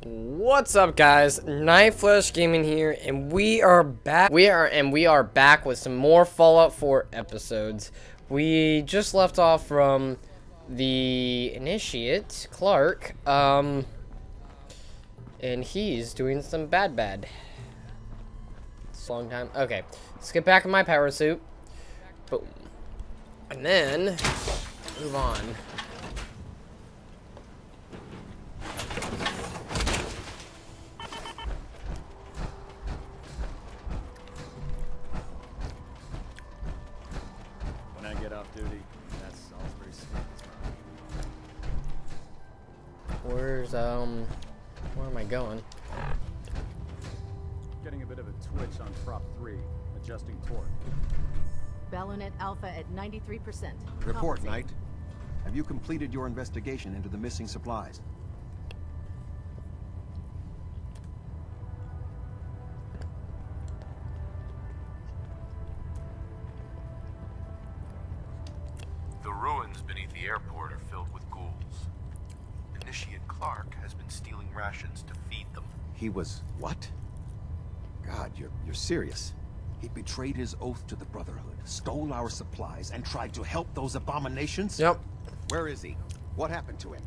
What's up, guys? Nightflesh Gaming here, and we are back. We are back with some more Fallout 4 episodes. We just left off from the initiate, Clark, and he's doing some bad. It's a long time. Okay, let's get back in my power suit. Boom. And then move on. Where am I going? Getting a bit of a twitch on prop 3, adjusting torque. Ballonet Alpha at 93%. Report, Knight. Have you completed your investigation into the missing supplies? The ruins beneath the airport are filled with ghouls. Initiate Clark has been stealing rations to feed them. He was... what? God, you're serious. He betrayed his oath to the Brotherhood, stole our supplies, and tried to help those abominations? Yep. Where is he? What happened to him?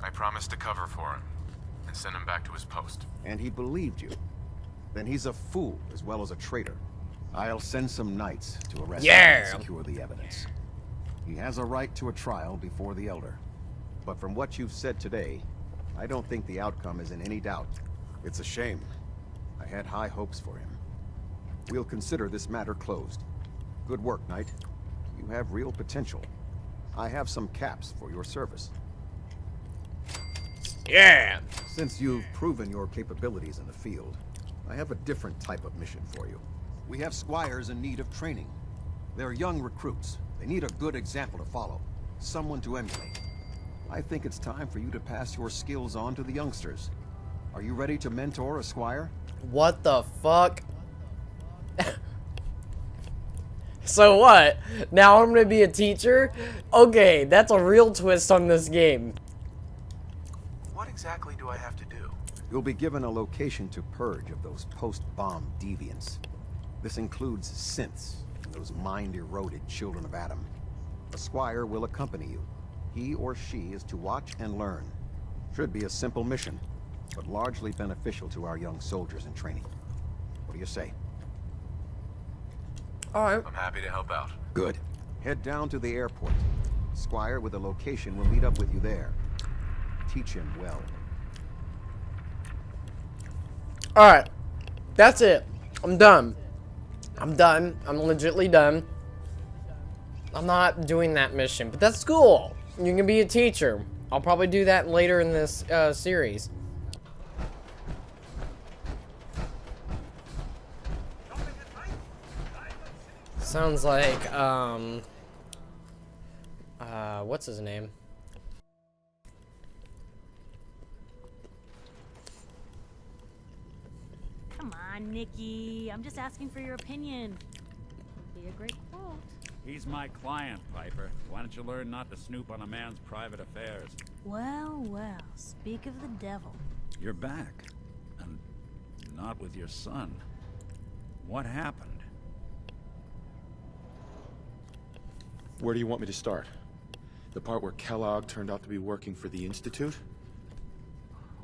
I promised to cover for him and send him back to his post. And he believed you. Then he's a fool as well as a traitor. I'll send some knights to arrest him and secure the evidence. He has a right to a trial before the Elder. But from what you've said today, I don't think the outcome is in any doubt. It's a shame. I had high hopes for him. We'll consider this matter closed. Good work, Knight. You have real potential. I have some caps for your service. Yeah! Since you've proven your capabilities in the field, I have a different type of mission for you. We have squires in need of training. They're young recruits. They need a good example to follow, someone to emulate. I think it's time for you to pass your skills on to the youngsters. Are you ready to mentor a squire? What the fuck? So what? Now I'm gonna be a teacher? Okay, that's a real twist on this game. What exactly do I have to do? You'll be given a location to purge of those post-bomb deviants. This includes synths, those mind-eroded children of Adam. A squire will accompany you. He or she is to watch and learn. Should be a simple mission, but largely beneficial to our young soldiers in training. What do you say? Alright. I'm happy to help out. Good. Head down to the airport. Squire with a location will meet up with you there. Teach him well. Alright. That's it. I'm done. I'm done. I'm legitly done. I'm not doing that mission, but that's cool. You can be a teacher. I'll probably do that later in this series. Sounds like, what's his name? Come on, Nikki. I'm just asking for your opinion. Would be a great quote. He's my client, Piper. Why don't you learn not to snoop on a man's private affairs? Well, well, speak of the devil. You're back. And not with your son. What happened? Where do you want me to start? The part where Kellogg turned out to be working for the Institute?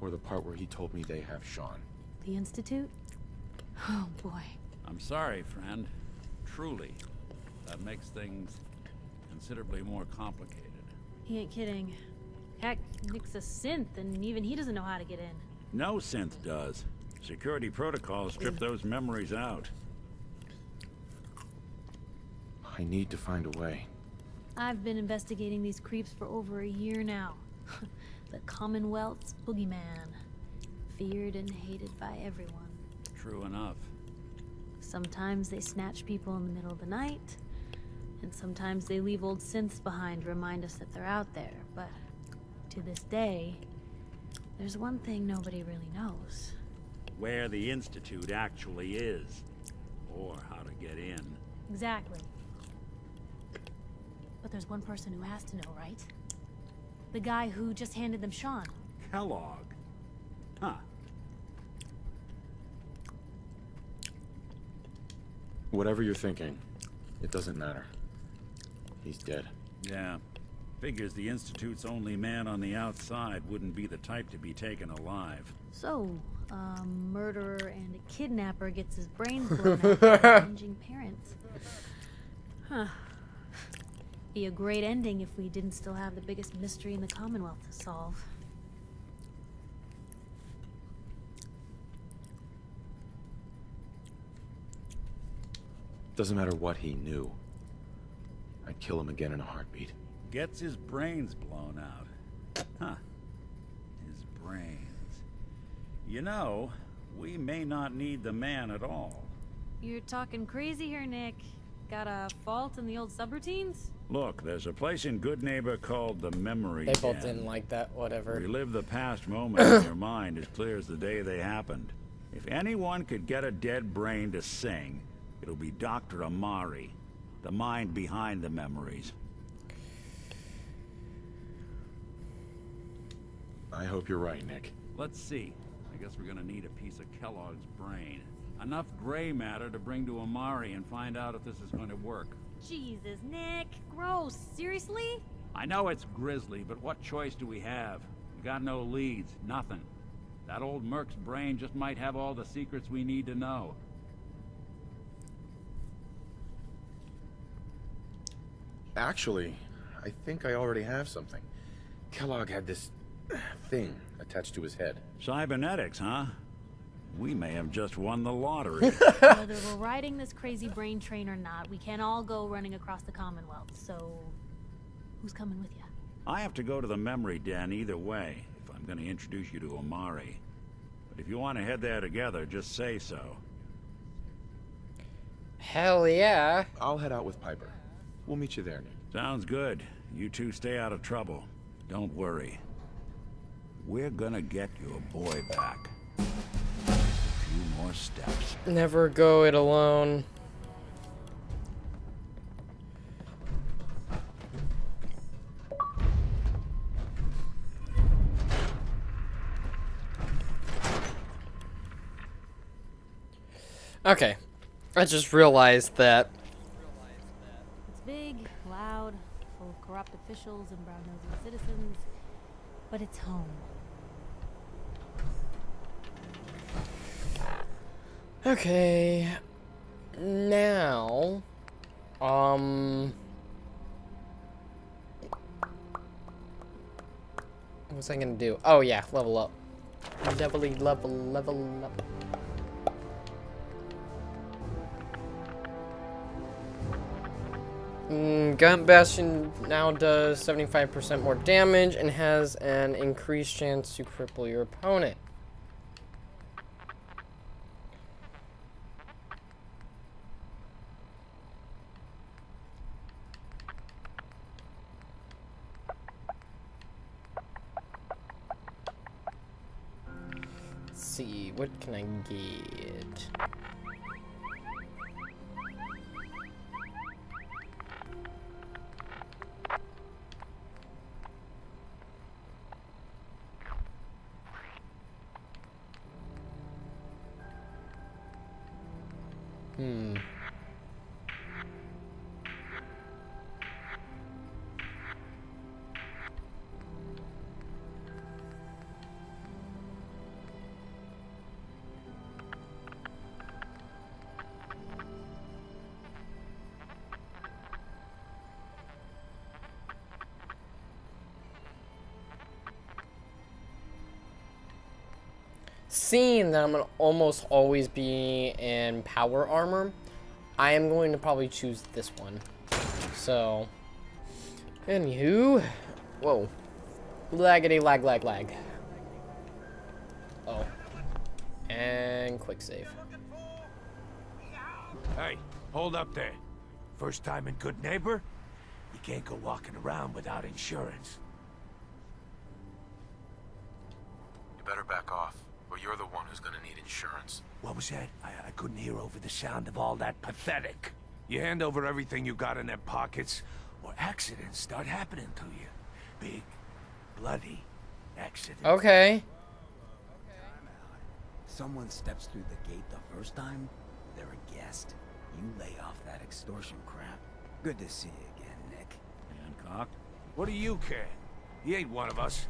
Or the part where he told me they have Sean? The Institute? Oh, boy. I'm sorry, friend. Truly. That makes things considerably more complicated. He ain't kidding. Heck, Nick's a synth, and even he doesn't know how to get in. No synth does. Security protocols strip those memories out. I need to find a way. I've been investigating these creeps for over a year now. The Commonwealth's boogeyman. Feared and hated by everyone. True enough. Sometimes they snatch people in the middle of the night, and sometimes they leave old synths behind to remind us that they're out there. But to this day, there's one thing nobody really knows. Where the Institute actually is. Or how to get in. Exactly. But there's one person who has to know, right? The guy who just handed them Sean. Kellogg. Huh. Whatever you're thinking, it doesn't matter. He's dead. Yeah. Figures the Institute's only man on the outside wouldn't be the type to be taken alive. So, a murderer and a kidnapper gets his brains blown out by avenging parents. Huh. Be a great ending if we didn't still have the biggest mystery in the Commonwealth to solve. Doesn't matter what he knew. I'd kill him again in a heartbeat. Gets his brains blown out. Huh. His brains. You know, we may not need the man at all. You're talking crazy here, Nick. Got a fault in the old subroutines? Look, there's a place in Good Neighbor called the Memory They both Den. didn't like that, whatever. Relive the past moments in your mind as clear as the day they happened. If anyone could get a dead brain to sing, it'll be Dr. Amari, the mind behind the memories. I hope you're right, Nick. Let's see. I guess we're gonna need a piece of Kellogg's brain. Enough gray matter to bring to Amari and find out if this is going to work. Jesus, Nick. Gross. Seriously? I know it's grisly, but what choice do we have? We got no leads, nothing. That old Merc's brain just might have all the secrets we need to know. Actually, I think I already have something. Kellogg had this thing attached to his head. Cybernetics, huh? We may have just won the lottery. Whether we're riding this crazy brain train or not, we can't all go running across the Commonwealth, so... who's coming with you? I have to go to the memory den either way, if I'm going to introduce you to Amari. But if you want to head there together, just say so. Hell yeah. I'll head out with Piper. We'll meet you there, Nick. Sounds good. You two stay out of trouble. Don't worry. We're gonna get your boy back. A few more steps. Never go it alone. Okay. I just realized that It's big, loud, full of corrupt officials and brown-nosing citizens, but it's home. okay. Now what was I gonna do? Oh yeah, level up. Level up. Gun Bastion now does 75% more damage and has an increased chance to cripple your opponent. Let's see, what can I get? Seeing that I'm gonna almost always be in power armor, I am going to probably choose this one. So, anywho, whoa, laggity lag. Oh, and quick save. Hey, hold up there. First time in Good Neighbor? You can't go walking around without insurance. You better back off, or you're the one who's gonna need insurance. What was that? I couldn't hear over the sound of all that pathetic. You hand over everything you got in their pockets, or accidents start happening to you. Big, bloody accidents. Okay. Someone steps through the gate the first time, they're a guest. You lay off that extortion crap. Good to see you again, Nick. Hancock? What do you care? He ain't one of us.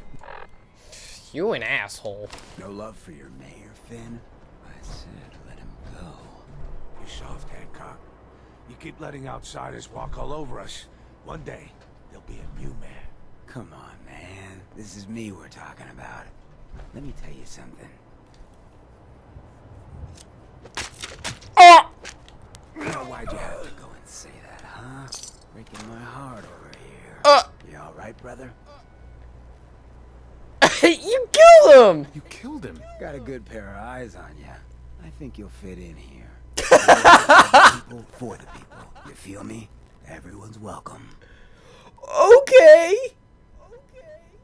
You an asshole. No love for your mayor, Finn? I said let him go. You soft, Hancock. You keep letting outsiders walk all over us. One day, there'll be a new mayor. Come on, man. This is me we're talking about. Let me tell you something. Oh! Why'd you have to go and say that, huh? Breaking my heart over here. You alright, brother? You killed him! You killed him. Got a good pair of eyes on you. I think you'll fit in here. People for the people. You feel me? Everyone's welcome. Okay.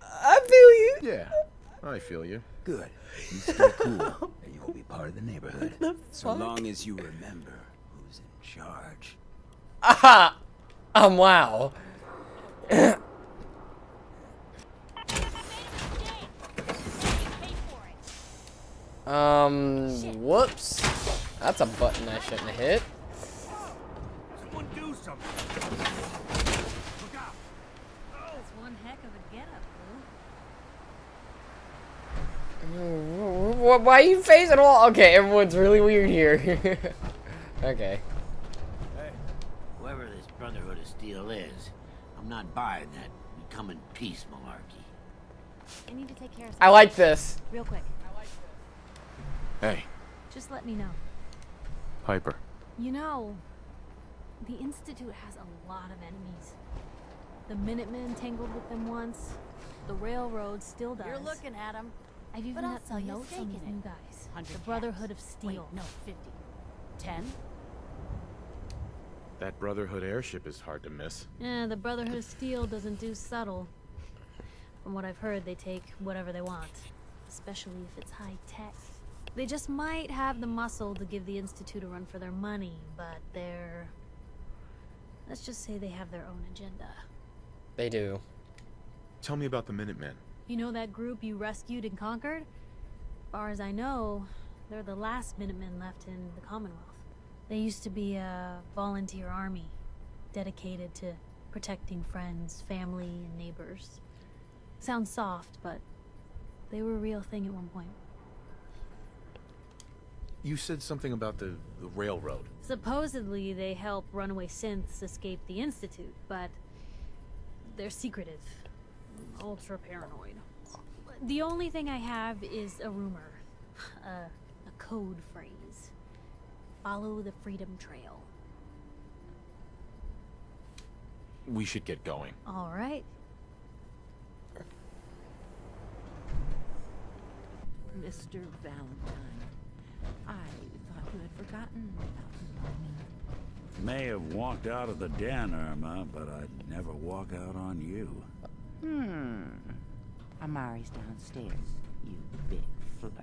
I feel you. Yeah, I feel you. Good. You stay cool, and you'll be part of the neighborhood. So fuck? long as you remember who's in charge. Aha! Wow. Whoops. That's a button I shouldn't have hit. Someone do something. Look out. That's one heck of a getup, Blue. Why are you facing all? Okay, everyone's really weird here. Okay. Hey, whoever this Brotherhood of Steel is, I'm not buying that we come in peace malarkey. I need to take care of I like this. real quick. Hey, Just let me know. Piper. You know, the Institute has a lot of enemies. The Minutemen tangled with them once. The Railroad still does. You're looking at him. I've even But got I'll sell some you a notes stake on in these it. new guys. 100 The Brotherhood of cash. Steel. Wait, no, 50. 10? That Brotherhood airship is hard to miss. Yeah, the Brotherhood of Steel doesn't do subtle. From what I've heard, they take whatever they want. Especially if it's high tech. They just might have the muscle to give the Institute a run for their money, but they're... Let's just say they have their own agenda. They do. Tell me about the Minutemen. You know that group you rescued and conquered? Far as I know, they're the last Minutemen left in the Commonwealth. They used to be a volunteer army, dedicated to protecting friends, family, and neighbors. Sounds soft, but they were a real thing at one point. You said something about the railroad. Supposedly, they help runaway synths escape the Institute, but they're secretive. Ultra paranoid. The only thing I have is a rumor. A code phrase. Follow the Freedom Trail. We should get going. All right. Mr. Valentine, I thought you had forgotten about me. May have walked out of the den, Irma, but I'd never walk out on you. Amari's downstairs, you big flirt.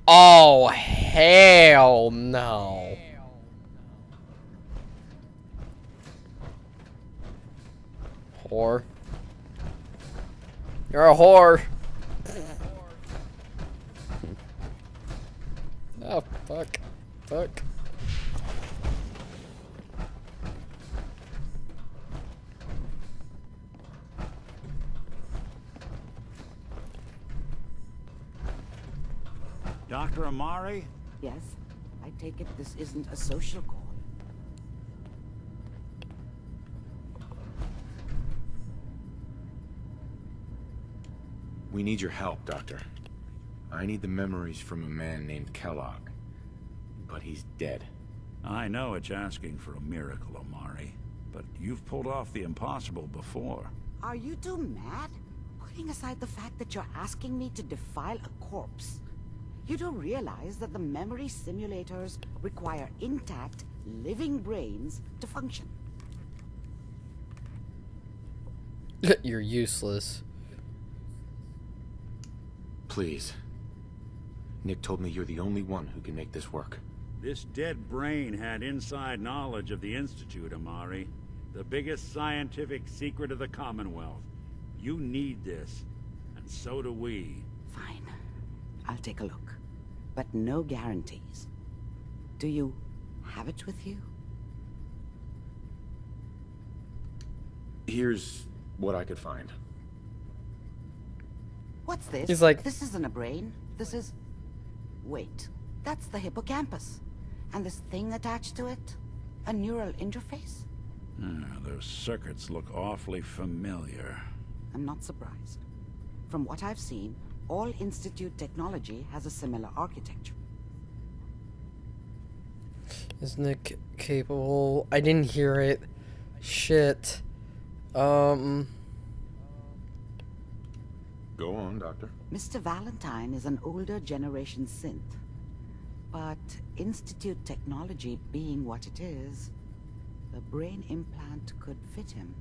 Oh, hell no. Whore. You're a whore. Oh, fuck. Fuck. Dr. Amari? Yes? I take it this isn't a social call. We need your help, Doctor. I need the memories from a man named Kellogg. But he's dead. I know it's asking for a miracle, Amari, but you've pulled off the impossible before. Are you two mad? Putting aside the fact that you're asking me to defile a corpse, you don't realize that the memory simulators require intact, living brains to function. You're useless. Please. Nick told me you're the only one who can make this work. This dead brain had inside knowledge of the Institute, Amari. The biggest scientific secret of the Commonwealth. You need this, and so do we. Fine. I'll take a look. But no guarantees. Do you have it with you? Here's what I could find. What's this? He's like- This isn't a brain. This is... Wait. That's the hippocampus. And this thing attached to it? A neural interface? Those circuits look awfully familiar. I'm not surprised. From what I've seen, all Institute technology has a similar architecture. Is Nick capable? I didn't hear it. Shit. Go on, Doctor. Mr. Valentine is an older generation synth. But Institute technology being what it is, a brain implant could fit him.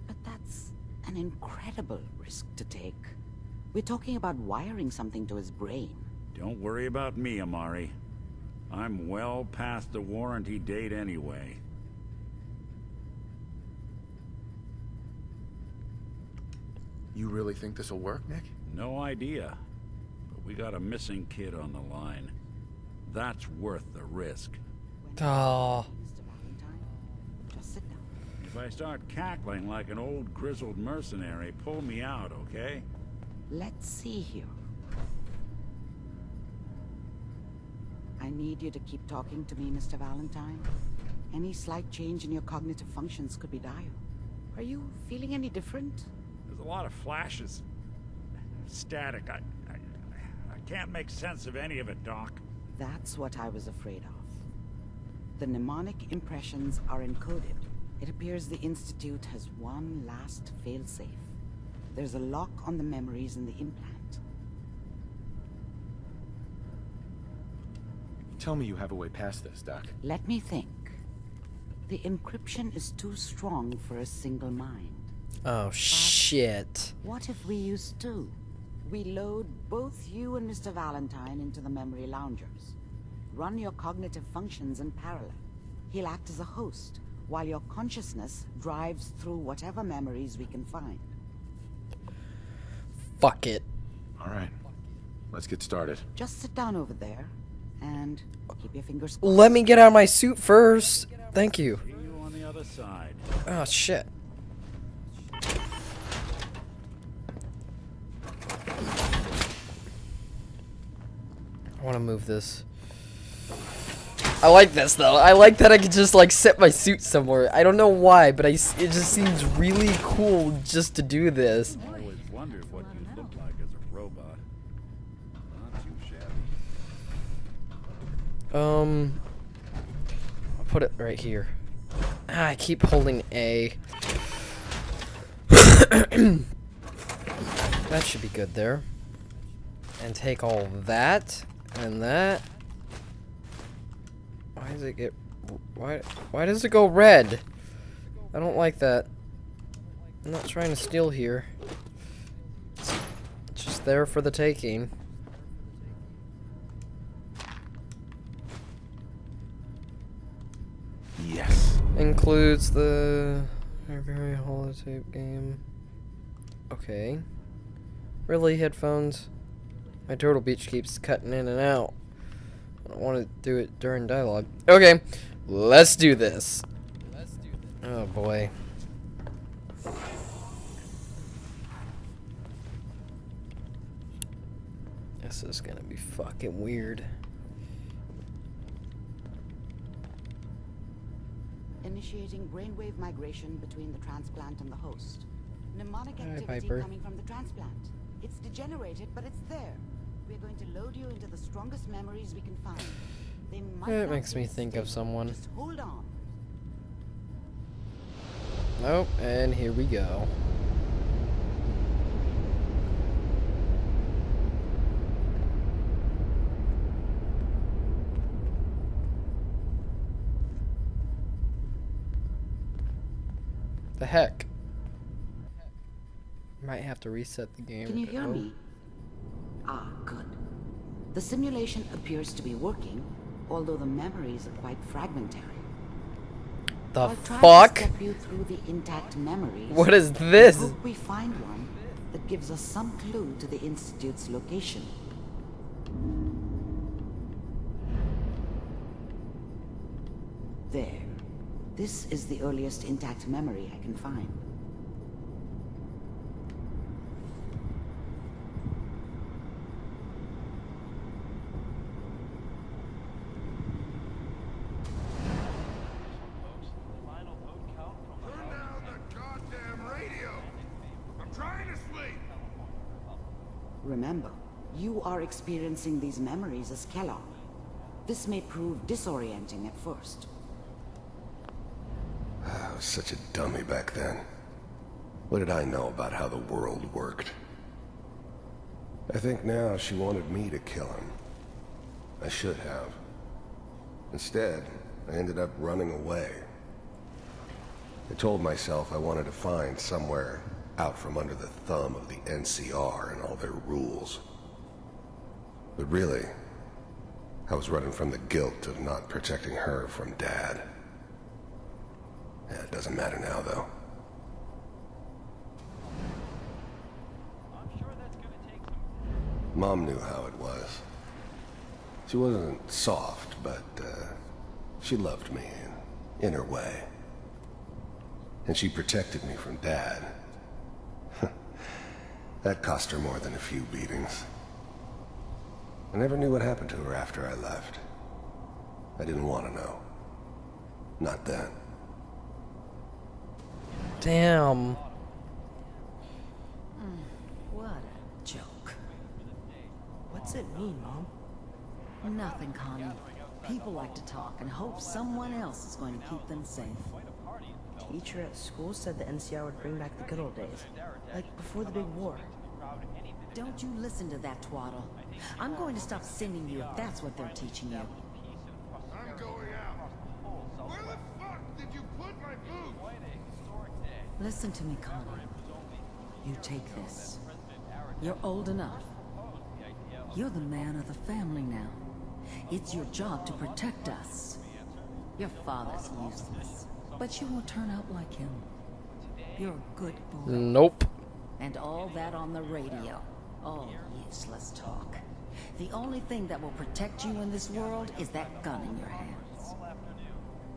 But that's an incredible risk to take. We're talking about wiring something to his brain. Don't worry about me, Amari. I'm well past the warranty date anyway. You really think this'll work, Nick? No idea. But we got a missing kid on the line. That's worth the risk. Oh. Mr. Valentine, just sit down. If I start cackling like an old grizzled mercenary, pull me out, okay? Let's see here. I need you to keep talking to me, Mr. Valentine. Any slight change in your cognitive functions could be dire. Are you feeling any different? There's a lot of flashes. Static. I can't make sense of any of it, Doc. That's what I was afraid of. The mnemonic impressions are encoded. It appears the Institute has one last failsafe. There's a lock on the memories in the implant. Tell me you have a way past this, Doc. Let me think. The encryption is too strong for a single mind. Oh, shit. What if we use two? We load both you and Mr. Valentine into the memory loungers. Run your cognitive functions in parallel. He'll act as a host, while your consciousness drives through whatever memories we can find. Fuck it. All right. Let's get started. Just sit down over there, and keep your fingers crossed. Let me get out of my suit first. Thank you. See you on the other side. Oh, shit. I want to move this. I like this though. I like that I could just like set my suit somewhere. I don't know why, but it just seems really cool just to do this. I always wondered what you'd look like as a robot. Not too shabby. I'll put it right here. Ah, I keep holding A. That should be good there. And take all that and that. Why does it get... Why does it go red? I don't like that. I'm not trying to steal here. It's just there for the taking. Yes. Includes the very holotape game. Okay. Really, headphones? My Turtle Beach keeps cutting in and out. I don't want to do it during dialogue. Okay, let's do this. Oh boy. This is gonna be fucking weird. Initiating brainwave migration between the transplant and the host. Mnemonic Hi, activity Piper. coming from the transplant. It's degenerated, but it's there. We're going to load you into the strongest memories we can find. They might That not makes be me think of stable. someone. Just hold on. Nope, and here we go. The heck? Might have to reset the game. Can you hear me? Ah, good. The simulation appears to be working, although the memories are quite fragmentary. The I'll try fuck? to step you through the intact memories. What is this? I hope we find one that gives us some clue to the Institute's location. There. This is the earliest intact memory I can find. Turn down the goddamn radio! I'm trying to sleep! Remember, you are experiencing these memories as Kellogg. This may prove disorienting at first. I was such a dummy back then. What did I know about how the world worked? I think now she wanted me to kill him. I should have. Instead, I ended up running away. I told myself I wanted to find somewhere out from under the thumb of the NCR and all their rules. But really, I was running from the guilt of not protecting her from Dad. Yeah, it doesn't matter now, though. Mom knew how it was. She wasn't soft, but she loved me in her way. And she protected me from Dad. That cost her more than a few beatings. I never knew what happened to her after I left. I didn't want to know. Not then. Damn. What a joke. What's it mean, Mom? Nothing, Connie. People like to talk and hope someone else is going to keep them safe. Teacher at school said the NCR would bring back the good old days. Like before the big war. Don't you listen to that twaddle. I'm going to stop sending you if that's what they're teaching you. I'm going out. Where the fuck did you put my boots? Listen to me, Connie. You take this. You're old enough. You're the man of the family now. It's your job to protect us. Your father's useless, but you won't turn out like him. You're a good boy. Nope. And all that on the radio. All useless talk. The only thing that will protect you in this world is that gun in your hands.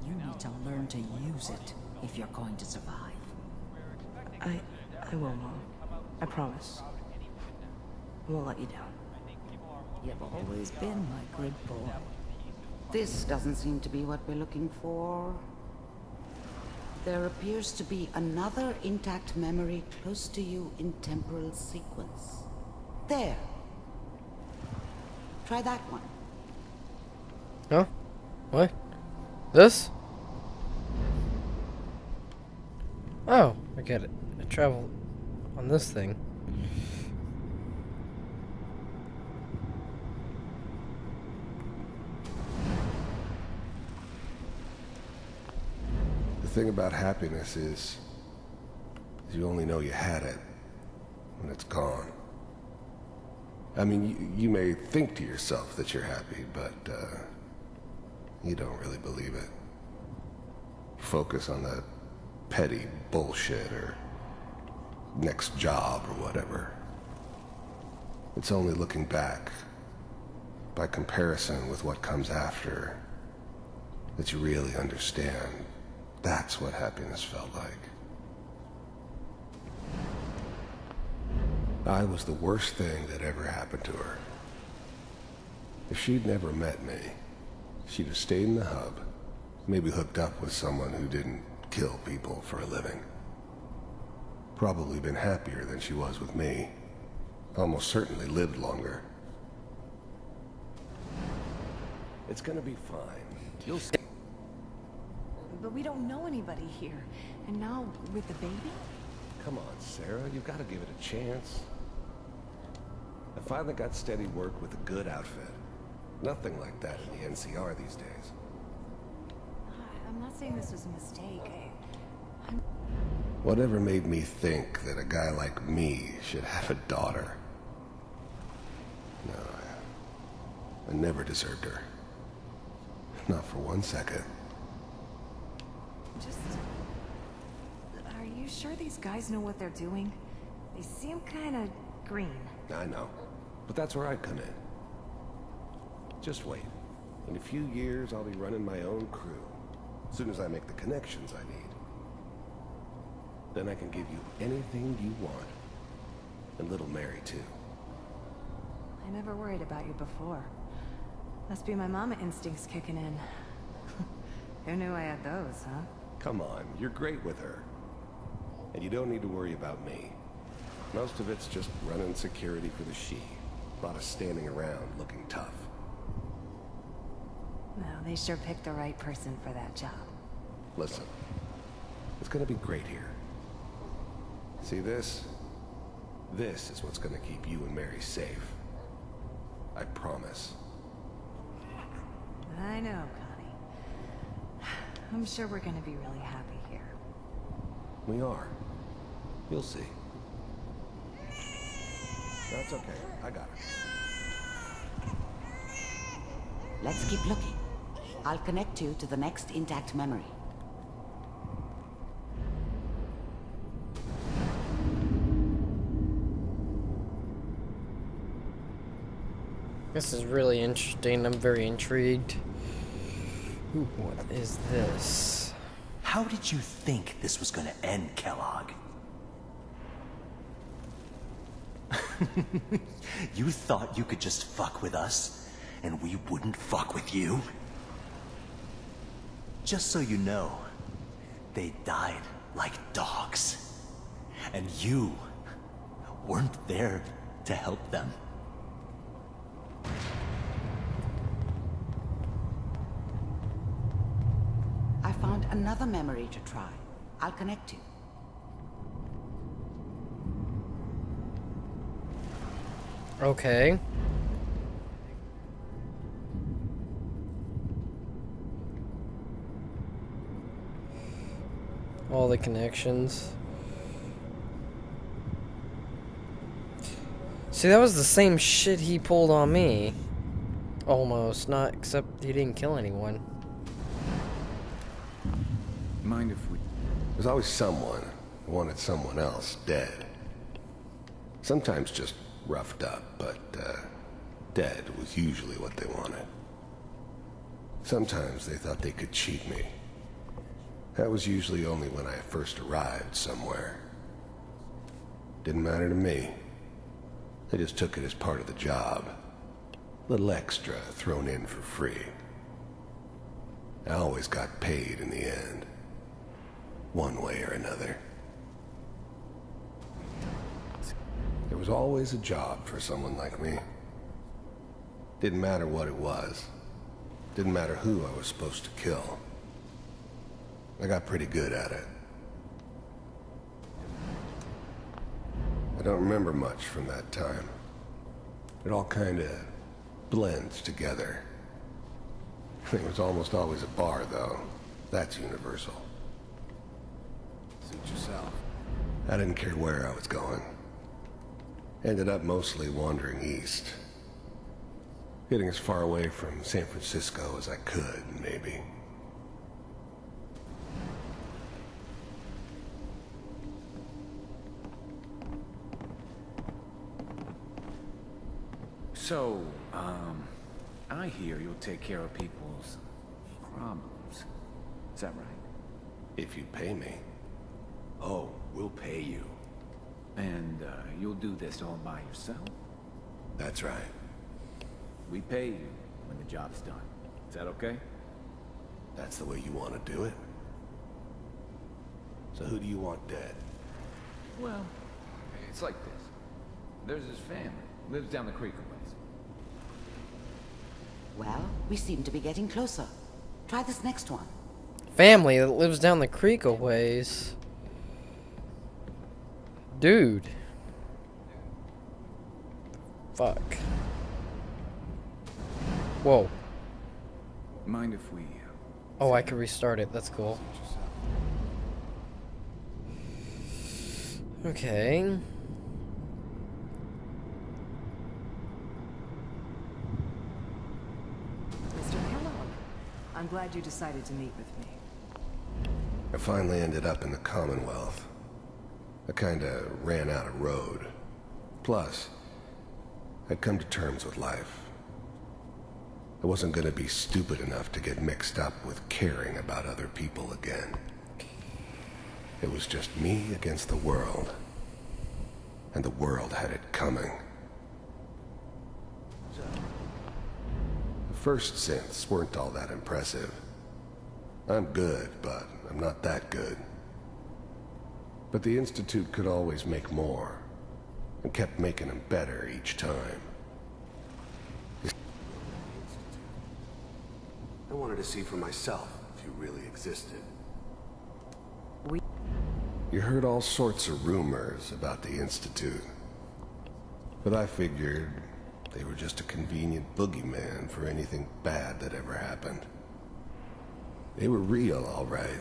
You need to learn to use it if you're going to survive. I will, Mom. I promise. I won't let you down. You've always been my good boy. This doesn't seem to be what we're looking for. There appears to be another intact memory close to you in temporal sequence. There. Try that one. Huh? What? This? Oh, I get it. I travel on this thing. The thing about happiness is you only know you had it when it's gone. I mean, you may think to yourself that you're happy, but you don't really believe it. Focus on that petty bullshit or next job or whatever. It's only looking back, by comparison with what comes after, that you really understand. That's what happiness felt like. I was the worst thing that ever happened to her. If she'd never met me, she'd have stayed in the hub, maybe hooked up with someone who didn't kill people for a living. Probably been happier than she was with me. Almost certainly lived longer. It's gonna be fine. You'll see. But we don't know anybody here. And now, with the baby? Come on, Sarah, you've got to give it a chance. I finally got steady work with a good outfit. Nothing like that in the NCR these days. I'm not saying this was a mistake. Whatever made me think that a guy like me should have a daughter? No, I never deserved her. Not for 1 second. Just... Are you sure these guys know what they're doing? They seem kind of green. I know. But that's where I come in. Just wait. In a few years, I'll be running my own crew. As soon as I make the connections I need. Then I can give you anything you want. And little Mary, too. I never worried about you before. Must be my mama instincts kicking in. Who knew I had those, huh? Come on, you're great with her. And you don't need to worry about me. Most of it's just running security for the She. A lot of standing around looking tough. Well, they sure picked the right person for that job. Listen, it's gonna be great here. See this? This is what's gonna keep you and Mary safe. I promise. I know, Connie. I'm sure we're gonna be really happy here. We are. You'll see. That's okay. I got it. Let's keep looking. I'll connect you to the next intact memory. This is really interesting. I'm very intrigued. Ooh, what is this? How did you think this was gonna end, Kellogg? You thought you could just fuck with us, and we wouldn't fuck with you? Just so you know, they died like dogs. And you weren't there to help them. I found another memory to try. I'll connect you. Okay. All the connections. See, that was the same shit he pulled on me. Almost. Not, except he didn't kill anyone. Mind if we... There's always someone who wanted someone else dead. Sometimes just roughed up, but dead was usually what they wanted. Sometimes they thought they could cheat me. That was usually only when I first arrived somewhere. Didn't matter to me. They just took it as part of the job. Little extra thrown in for free. I always got paid in the end. One way or another. There was always a job for someone like me. Didn't matter what it was. Didn't matter who I was supposed to kill. I got pretty good at it. I don't remember much from that time. It all kinda blends together. It was almost always a bar, though. That's universal. Suit yourself. I didn't care where I was going. Ended up mostly wandering east. Getting as far away from San Francisco as I could, maybe. So, I hear you'll take care of people's problems. Is that right? If you pay me. Oh, we'll pay you. And, you'll do this all by yourself? That's right. We pay you when the job's done. Is that okay? That's the way you want to do it? So who do you want dead? Well, it's like this. There's his family. Lives down the creek a ways. Well, we seem to be getting closer. Try this next one. Family that lives down the creek a ways. Dude. Fuck. Whoa. Mind if we... Oh, I can restart it. That's cool. Okay. Mr. Kellogg, I'm glad you decided to meet with me. I finally ended up in the Commonwealth. I kinda ran out of road. Plus, I'd come to terms with life. I wasn't gonna be stupid enough to get mixed up with caring about other people again. It was just me against the world. And the world had it coming. The first synths weren't all that impressive. I'm good, but I'm not that good. But the Institute could always make more, and kept making them better each time. I wanted to see for myself if you really existed. You heard all sorts of rumors about the Institute, but I figured they were just a convenient boogeyman for anything bad that ever happened. They were real, all right.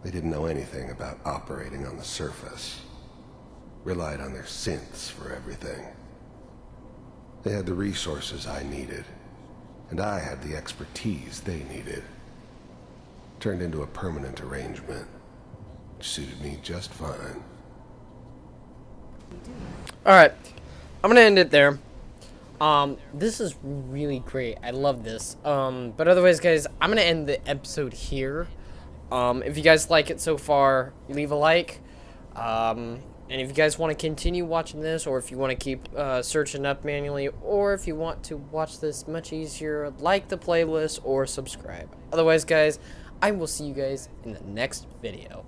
They didn't know anything about operating on the surface. Relied on their synths for everything. They had the resources I needed, and I had the expertise they needed. Turned into a permanent arrangement, which suited me just fine. Alright, I'm gonna end it there. This is really great. I love this. But otherwise, guys, I'm gonna end the episode here. If you guys like it so far, leave a like. And if you guys want to continue watching this, or if you want to keep searching up manually, or if you want to watch this much easier, like the playlist or subscribe. Otherwise, guys, I will see you guys in the next video.